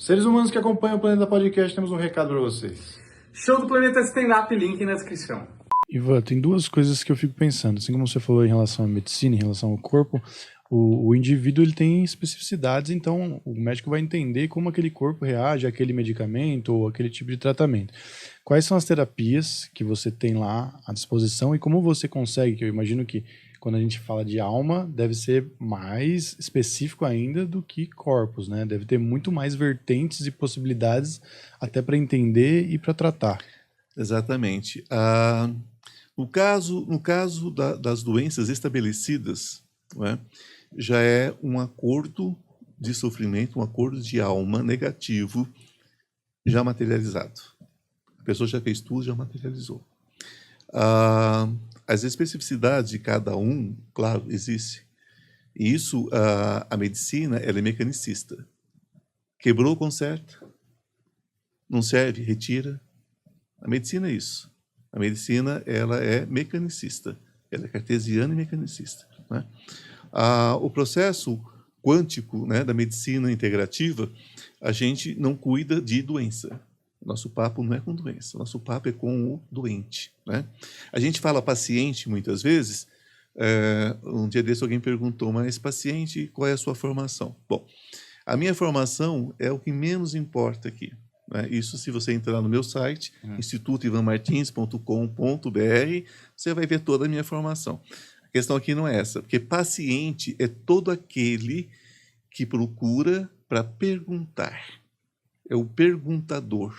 Seres humanos que acompanham o Planeta Podcast, temos um recado para vocês. Show do Planeta Stand-Up, link na descrição. Ivan, tem duas coisas que eu fico pensando. Assim como você falou em relação à medicina, em relação ao corpo, o indivíduo ele tem especificidades, então o médico vai entender como aquele corpo reage àquele medicamento ou aquele tipo de tratamento. Quais são as terapias que você tem lá à disposição e como você consegue, que eu imagino que quando a gente fala de alma, deve ser mais específico ainda do que corpos, né? Deve ter muito mais vertentes e possibilidades até para entender e para tratar. Exatamente. No caso das doenças estabelecidas, não é, já é um acordo de sofrimento, um acordo de alma negativo já materializado. A pessoa já fez tudo, já materializou. As especificidades de cada um, claro, existem. E isso, a medicina, ela é mecanicista. Quebrou, conserta. Não serve, retira. A medicina é isso. A medicina, ela é mecanicista. Ela é cartesiana e mecanicista, né? O processo quântico, né, da medicina integrativa, a gente não cuida de doença. Nosso papo não é com doença, nosso papo é com o doente, né? A gente fala paciente muitas vezes. Um dia desse alguém perguntou, mas paciente, qual é a sua formação? Bom, a minha formação é o que menos importa aqui. Isso, se você entrar no meu site, institutoivanmartins.com.br, você vai ver toda a minha formação. A questão aqui não é essa, porque paciente é todo aquele que procura para perguntar. É o perguntador.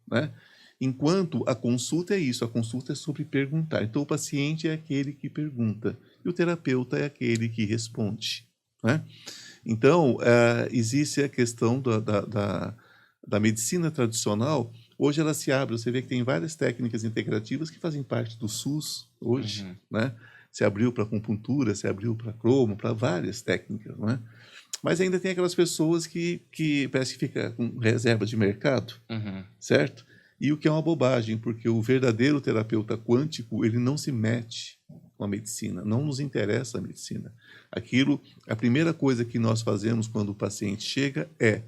Né? Enquanto a consulta é isso, a consulta é sobre perguntar. Então, o paciente é aquele que pergunta e o terapeuta é aquele que responde. Né? Então, existe a questão da medicina tradicional. Hoje ela se abre, você vê que tem várias técnicas integrativas que fazem parte do SUS hoje, né? Se abriu para acupuntura, se abriu para cromo, para várias técnicas, né? Mas ainda tem aquelas pessoas que parece que fica com reserva de mercado, certo? E o que é uma bobagem, porque o verdadeiro terapeuta quântico, ele não se mete com a medicina, não nos interessa a medicina. A primeira coisa que nós fazemos quando o paciente chega é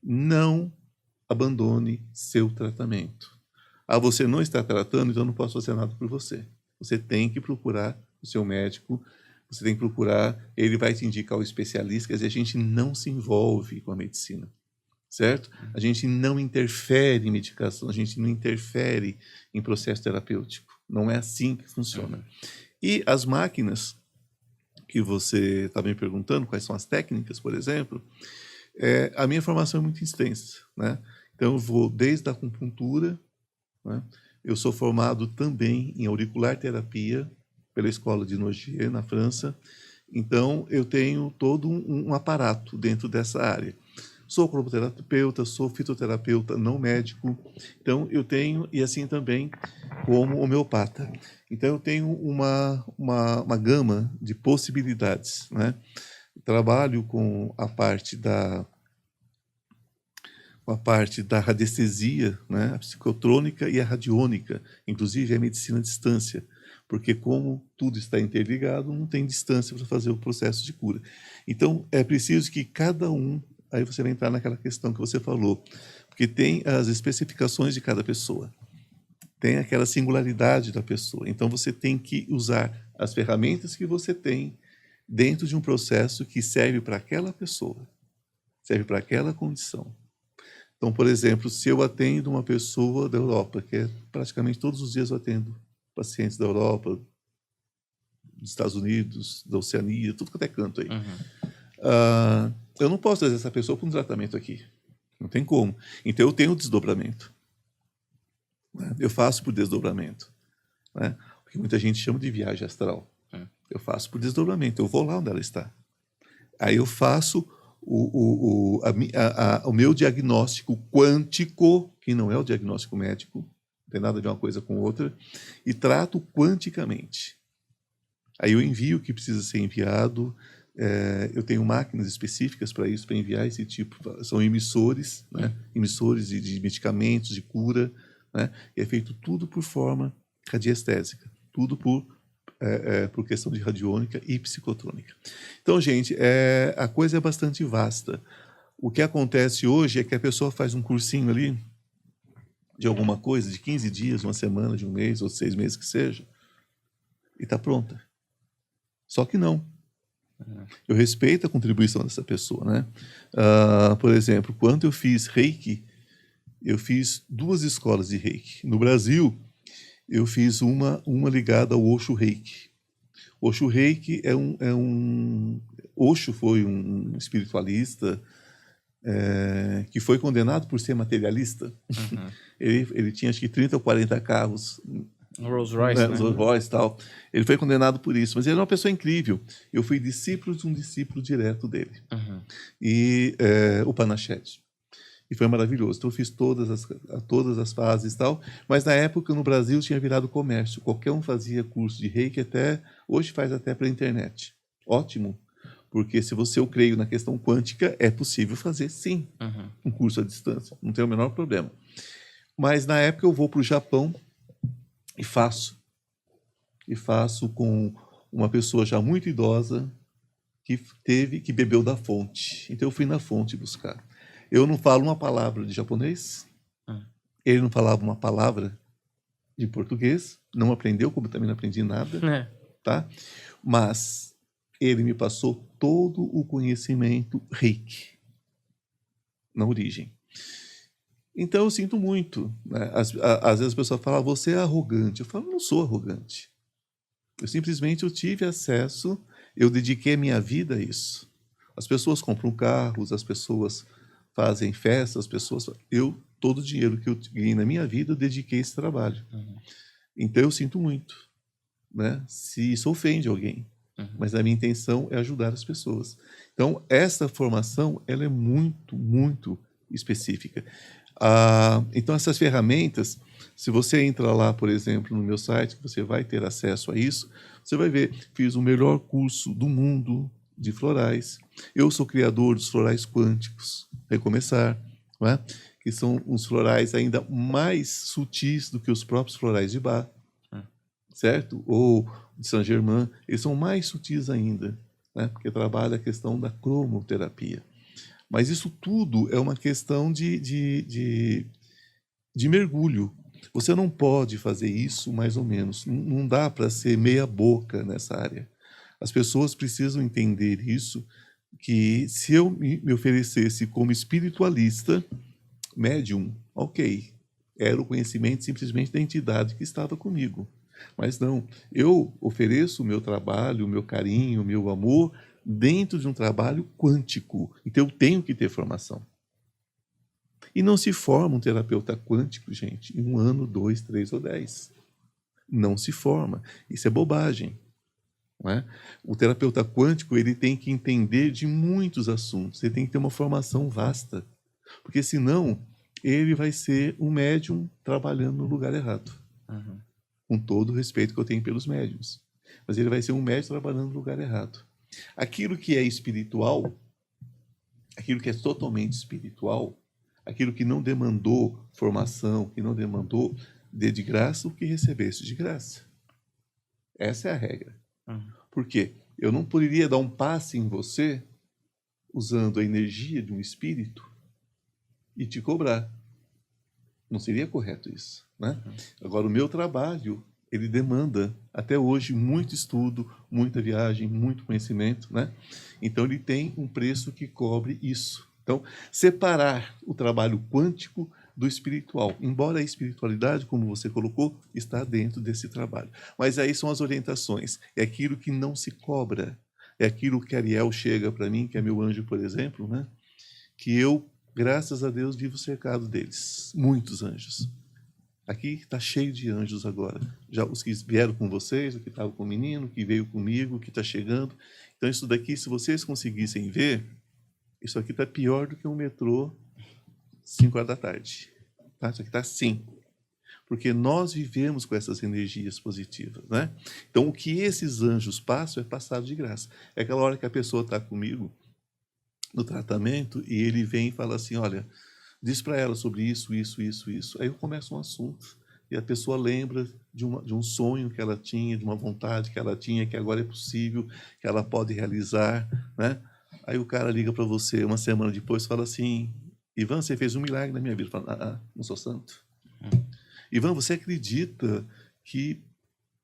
não abandone seu tratamento. Você não está tratando, então eu não posso fazer nada por você. Você tem que procurar o seu médico, você tem que procurar, ele vai te indicar o especialista, quer dizer, a gente não se envolve com a medicina, certo? A gente não interfere em medicação, a gente não interfere em processo terapêutico. Não é assim que funciona. E as máquinas que você está me perguntando, quais são as técnicas, por exemplo, a minha formação é muito extensa, né? Então, eu vou desde a acupuntura, né? Eu sou formado também em auricular terapia pela Escola de Nogier, na França. Então, eu tenho todo um aparato dentro dessa área. Sou cromoterapeuta, sou fitoterapeuta não médico. Então, eu tenho, e assim também como homeopata. Então, eu tenho uma gama de possibilidades, né? Trabalho com a parte da radiestesia, né, a psicotrônica e a radiônica, inclusive a medicina à distância, porque como tudo está interligado, não tem distância para fazer o processo de cura. Então, é preciso que cada um, aí você vai entrar naquela questão que você falou, porque tem as especificações de cada pessoa, tem aquela singularidade da pessoa, então você tem que usar as ferramentas que você tem dentro de um processo que serve para aquela pessoa, serve para aquela condição. Então, por exemplo, se eu atendo uma pessoa da Europa, que praticamente todos os dias eu atendo pacientes da Europa, dos Estados Unidos, da Oceania, tudo quanto é canto aí. Eu não posso trazer essa pessoa para um tratamento aqui. Não tem como. Então, eu tenho desdobramento. Né? Eu faço por desdobramento. Né? O que muita gente chama de viagem astral. Eu faço por desdobramento. Eu vou lá onde ela está. Aí eu faço o meu diagnóstico quântico, que não é o diagnóstico médico, não tem nada a ver uma coisa com outra, e trato quanticamente. Aí eu envio o que precisa ser enviado, eu tenho máquinas específicas para isso, para enviar esse tipo, são emissores, né? Emissores de medicamentos, de cura, né? E é feito tudo por forma radiestésica, tudo por questão de radiônica e psicotrônica. Então, gente, a coisa é bastante vasta. O que acontece hoje é que a pessoa faz um cursinho ali de alguma coisa, de 15 dias, uma semana, de um mês, ou 6 meses que seja, e está pronta. Só que não. Eu respeito a contribuição dessa pessoa, né? Por exemplo, quando eu fiz Reiki, eu fiz 2 escolas de Reiki. No Brasil, eu fiz uma ligada ao Osho Reiki. Osho Reiki Osho foi um espiritualista que foi condenado por ser materialista. Ele tinha acho que 30 ou 40 carros, Rolls Royce, né? Rolls Royce e tal. Ele foi condenado por isso, mas ele era uma pessoa incrível. Eu fui discípulo de um discípulo direto dele. E o Panachete. E foi maravilhoso. Então eu fiz todas as fases e tal, mas na época no Brasil tinha virado comércio. Qualquer um fazia curso de Reiki, hoje faz até pela internet. Ótimo. Porque se eu creio na questão quântica, é possível fazer, sim, um curso à distância. Não tem o menor problema. Mas na época eu vou para o Japão e faço. E faço com uma pessoa já muito idosa que bebeu da fonte. Então eu fui na fonte buscar. Eu não falo uma palavra de japonês. Ele não falava uma palavra de português. Não aprendeu, como eu também não aprendi nada. Tá? Mas ele me passou todo o conhecimento Reiki na origem. Então eu sinto muito, né? Às vezes as pessoas falam, você é arrogante. Eu falo, não sou arrogante. Eu tive acesso, eu dediquei a minha vida a isso. As pessoas compram carros, as pessoas fazem festas, todo o dinheiro que eu ganhei na minha vida, eu dediquei a esse trabalho. Então eu sinto muito, né? Se isso ofende alguém. Mas a minha intenção é ajudar as pessoas. Então, essa formação, ela é muito, muito específica. Então, essas ferramentas, se você entra lá, por exemplo, no meu site, você vai ter acesso a isso, você vai ver, fiz o melhor curso do mundo de florais. Eu sou criador dos florais quânticos, Recomeçar, não é? Que são uns florais ainda mais sutis do que os próprios florais de Bach, certo? Ou de Saint-Germain, eles são mais sutis ainda, né? Porque trabalha a questão da cromoterapia. Mas isso tudo é uma questão de mergulho. Você não pode fazer isso mais ou menos. Não dá para ser meia boca nessa área. As pessoas precisam entender isso, que se eu me oferecesse como espiritualista, médium, ok, era o conhecimento simplesmente da entidade que estava comigo. Mas não, eu ofereço o meu trabalho, o meu carinho, o meu amor dentro de um trabalho quântico. Então eu tenho que ter formação. E não se forma um terapeuta quântico, gente, em 1 ano, 2, 3 ou 10. Não se forma. Isso é bobagem. Não é? O terapeuta quântico, ele tem que entender de muitos assuntos. Ele tem que ter uma formação vasta. Porque senão, ele vai ser um médium trabalhando no lugar errado. Com todo o respeito que eu tenho pelos médiums. Mas ele vai ser um médium trabalhando no lugar errado. Aquilo que é espiritual, aquilo que é totalmente espiritual, aquilo que não demandou formação, que não demandou dê de graça o que recebesse de graça. Essa é a regra. Por quê? Eu não poderia dar um passe em você usando a energia de um espírito e te cobrar. Não seria correto isso, né? Agora, o meu trabalho, ele demanda, até hoje, muito estudo, muita viagem, muito conhecimento, né? Então, ele tem um preço que cobre isso. Então, separar o trabalho quântico do espiritual. Embora a espiritualidade, como você colocou, está dentro desse trabalho. Mas aí são as orientações. É aquilo que não se cobra. É aquilo que Ariel chega para mim, que é meu anjo, por exemplo, né? Que eu, graças a Deus, vivo cercado deles. Muitos anjos. Aqui está cheio de anjos agora. Já os que vieram com vocês, o que estava com o menino, o que veio comigo, o que está chegando. Então, isso daqui, se vocês conseguissem ver, isso aqui está pior do que um metrô 5 horas da tarde. Tá? Isso aqui está assim. Porque nós vivemos com essas energias positivas, né? Então, o que esses anjos passam é passado de graça. É aquela hora que a pessoa está comigo no tratamento e ele vem e fala assim, olha, diz para ela sobre isso, isso, isso, isso. Aí eu começo um assunto e a pessoa lembra de um sonho que ela tinha, de uma vontade que ela tinha, que agora é possível, que ela pode realizar, né? Aí o cara liga para você uma semana depois e fala assim: Ivan, você fez um milagre na minha vida. Fala, não sou santo. Ivan, você acredita que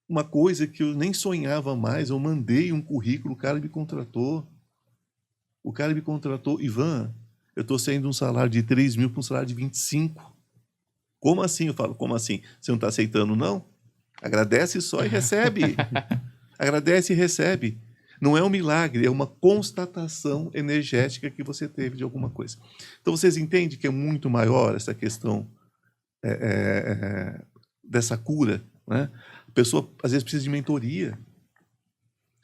uma coisa que eu nem sonhava mais, eu mandei um currículo, o cara me contratou. O cara me contratou, Ivan, eu estou saindo de um salário de 3 mil para um salário de 25. Como assim? Eu falo, como assim? Você não está aceitando, não? Agradece só e recebe. Agradece e recebe. Não é um milagre, é uma constatação energética que você teve de alguma coisa. Então vocês entendem que é muito maior essa questão dessa cura, né? A pessoa às vezes precisa de mentoria.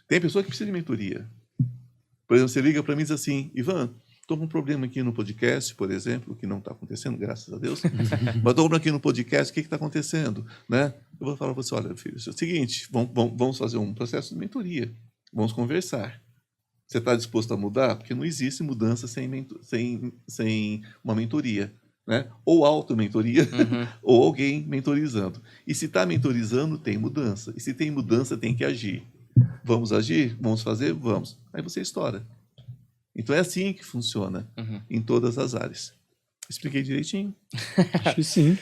Tem pessoa que precisa de mentoria. Por exemplo, você liga para mim e diz assim, Ivan, estou com um problema aqui no podcast, por exemplo, que não está acontecendo, graças a Deus, mas estou aqui no podcast, o que está acontecendo? Né? Eu vou falar para você, olha, filho, é o seguinte, vamos fazer um processo de mentoria, vamos conversar. Você está disposto a mudar? Porque não existe mudança sem uma mentoria. Né? Ou auto-mentoria, ou alguém mentorizando. E se está mentorizando, tem mudança. E se tem mudança, tem que agir. Vamos agir? Vamos fazer? Vamos. Aí você estoura. Então é assim que funciona em todas as áreas. Expliquei direitinho? Acho que sim.